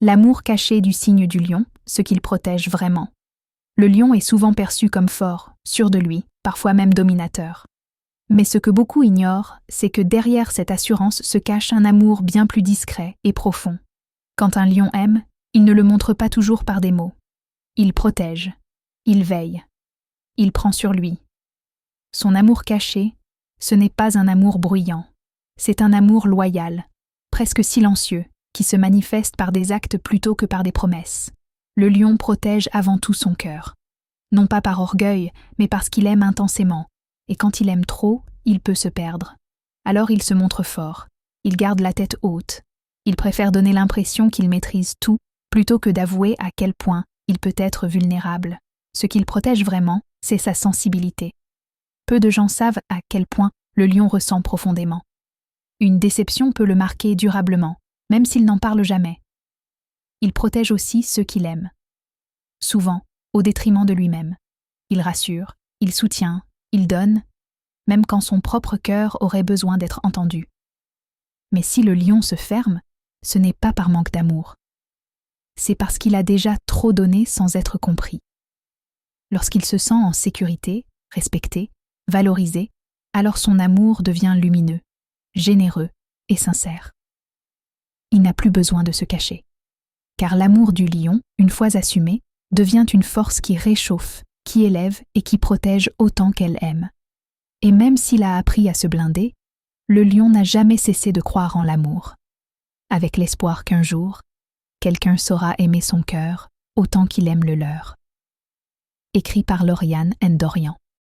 L'amour caché du signe du lion, ce qu'il protège vraiment. Le lion est souvent perçu comme fort, sûr de lui, parfois même dominateur. Mais ce que beaucoup ignorent, c'est que derrière cette assurance se cache un amour bien plus discret et profond. Quand un lion aime, il ne le montre pas toujours par des mots. Il protège, il veille, il prend sur lui. Son amour caché, ce n'est pas un amour bruyant, c'est un amour loyal, presque silencieux, qui se manifeste par des actes plutôt que par des promesses. Le lion protège avant tout son cœur. Non pas par orgueil, mais parce qu'il aime intensément. Et quand il aime trop, il peut se perdre. Alors il se montre fort. Il garde la tête haute. Il préfère donner l'impression qu'il maîtrise tout, plutôt que d'avouer à quel point il peut être vulnérable. Ce qu'il protège vraiment, c'est sa sensibilité. Peu de gens savent à quel point le lion ressent profondément. Une déception peut le marquer durablement, même s'il n'en parle jamais. Il protège aussi ceux qu'il aime. Souvent, au détriment de lui-même. Il rassure, il soutient, il donne, même quand son propre cœur aurait besoin d'être entendu. Mais si le lion se ferme, ce n'est pas par manque d'amour. C'est parce qu'il a déjà trop donné sans être compris. Lorsqu'il se sent en sécurité, respecté, valorisé, alors son amour devient lumineux, généreux et sincère. Il n'a plus besoin de se cacher. Car l'amour du lion, une fois assumé, devient une force qui réchauffe, qui élève et qui protège autant qu'elle aime. Et même s'il a appris à se blinder, le lion n'a jamais cessé de croire en l'amour, avec l'espoir qu'un jour, quelqu'un saura aimer son cœur autant qu'il aime le leur. Écrit par Lauriane Ndorian.